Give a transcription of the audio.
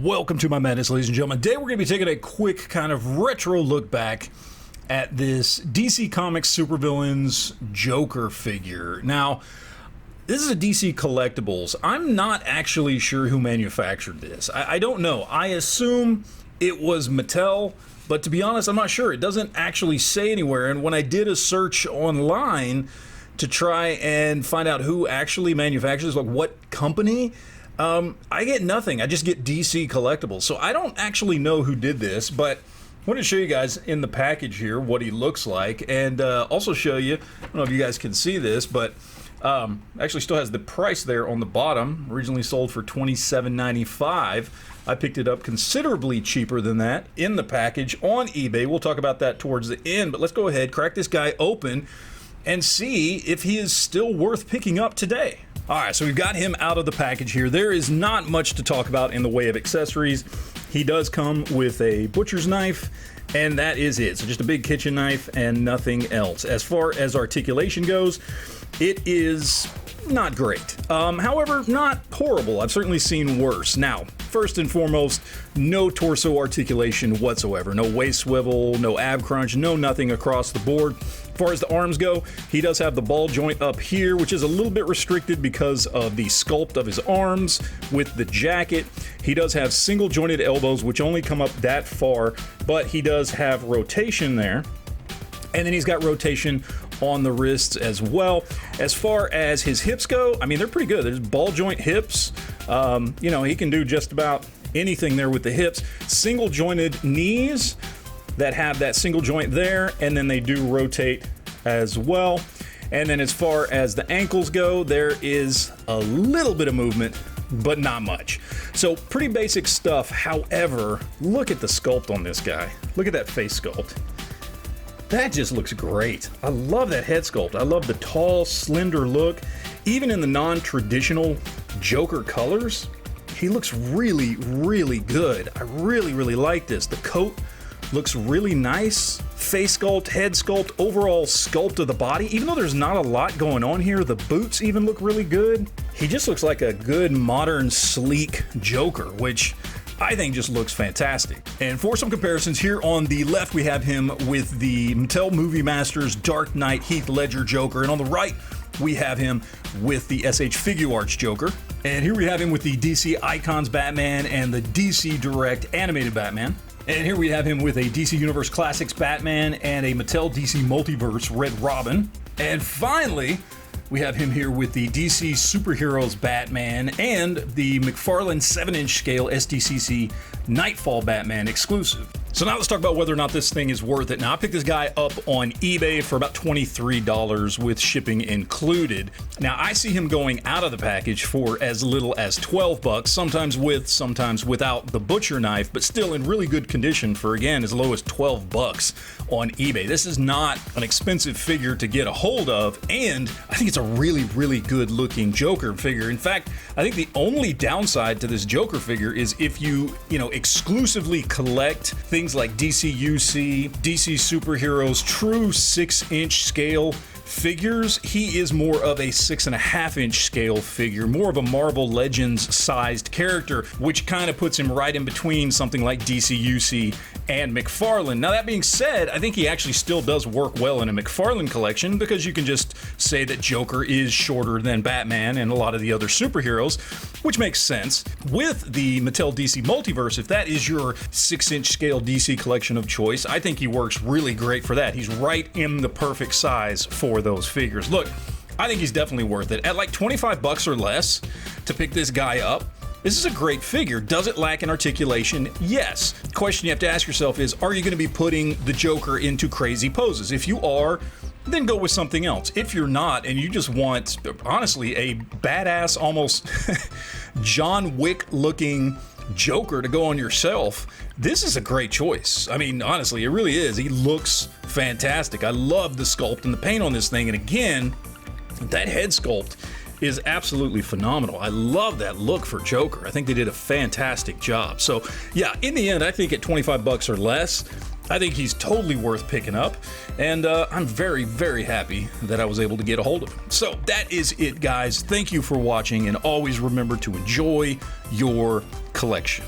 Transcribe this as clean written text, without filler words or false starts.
Welcome to my madness, ladies and gentlemen. Today we're going to be taking a quick kind of retro look back at this DC Comics Supervillains Joker figure. Now, this is a DC Collectibles. I'm not actually sure who manufactured this. I don't know. I assume it was Mattel, but to be honest, I'm not sure. It doesn't actually say anywhere, and when I did a search online to try and find out who actually manufactures, like what company, I get nothing. I just get DC Collectibles. So I don't actually know who did this, but I want to show you guys in the package here what he looks like, and also show you, I don't know if you guys can see this, but actually still has the price there on the bottom. Originally sold for $27.95. I picked it up considerably cheaper than that in the package on eBay. We'll talk about that towards the end, but let's go ahead, crack this guy open, and see if he is still worth picking up today. Alright, so we've got him out of the package here. There is not much to talk about in the way of accessories. He does come with a butcher's knife, and that is it. So just a big kitchen knife and nothing else. As far as articulation goes, it is not great. However, not horrible. I've certainly seen worse. Now, first and foremost, no torso articulation whatsoever. No waist swivel, no ab crunch, no nothing across the board. As far as the arms go, he does have the ball joint up here, which is a little bit restricted because of the sculpt of his arms with the jacket. He does have single jointed elbows, which only come up that far, but he does have rotation there. And then he's got rotation on the wrists as well. As far as his hips go, I mean, they're pretty good. There's ball joint hips. You know, he can do just about anything there with the hips. Single jointed knees that have that single joint there, and then they do rotate as well. And then as far as the ankles go, there is a little bit of movement, but not much. So pretty basic stuff. However, look at the sculpt on this guy. Look at that face sculpt. That just looks great. I love that head sculpt. I love the tall, slender look. Even in the non-traditional Joker colors, he looks really, really good. I really, really like this. The coat looks really nice. Face sculpt, head sculpt, overall sculpt of the body. Even though there's not a lot going on here, the boots even look really good. He just looks like a good, modern, sleek Joker, which I think just looks fantastic. And for some comparisons, here on the left we have him with the Mattel Movie Masters Dark Knight Heath Ledger Joker, and on the right we have him with the SH Figuarts Joker. And here we have him with the DC Icons Batman and the DC Direct Animated Batman. And here we have him with a DC Universe Classics Batman and a Mattel DC Multiverse Red Robin. And finally, we have him here with the DC Superheroes Batman and the McFarlane 7-inch scale SDCC Nightfall Batman exclusive. So now let's talk about whether or not this thing is worth it. Now, I picked this guy up on eBay for about $23 with shipping included. Now, I see him going out of the package for as little as 12 bucks, sometimes with, sometimes without the butcher knife, but still in really good condition for, again, as low as 12 bucks on eBay. This is not an expensive figure to get a hold of, and I think it's a really, really good looking Joker figure. In fact, I think the only downside to this Joker figure is if you exclusively collect things like DCUC, DC Superheroes, true 6-inch scale figures. He is more of a 6.5-inch scale figure, more of a Marvel Legends sized character, which kind of puts him right in between something like DCUC and McFarlane. Now, that being said, I think he actually still does work well in a McFarlane collection, because you can just say that Joker is shorter than Batman and a lot of the other superheroes, which makes sense. With the Mattel DC Multiverse, if that is your 6-inch scale DC collection of choice, I think he works really great for that. He's right in the perfect size for those figures. Look, I think he's definitely worth it. At like 25 bucks or less to pick this guy up, this is a great figure. Does it lack in articulation? Yes. The question you have to ask yourself is, are you going to be putting the Joker into crazy poses? If you are, then go with something else. If you're not, and you just want, honestly, a badass, almost John Wick looking Joker to go on yourself, this is a great choice. I mean, honestly, it really is. He looks fantastic. I love the sculpt and the paint on this thing, and again, that head sculpt is absolutely phenomenal. I love that look for Joker. I think they did a fantastic job. So yeah, in the end, I think at 25 bucks or less, I think he's totally worth picking up, and I'm very, very happy that I was able to get a hold of him. So that is it, guys. Thank you for watching, and always remember to enjoy your collection.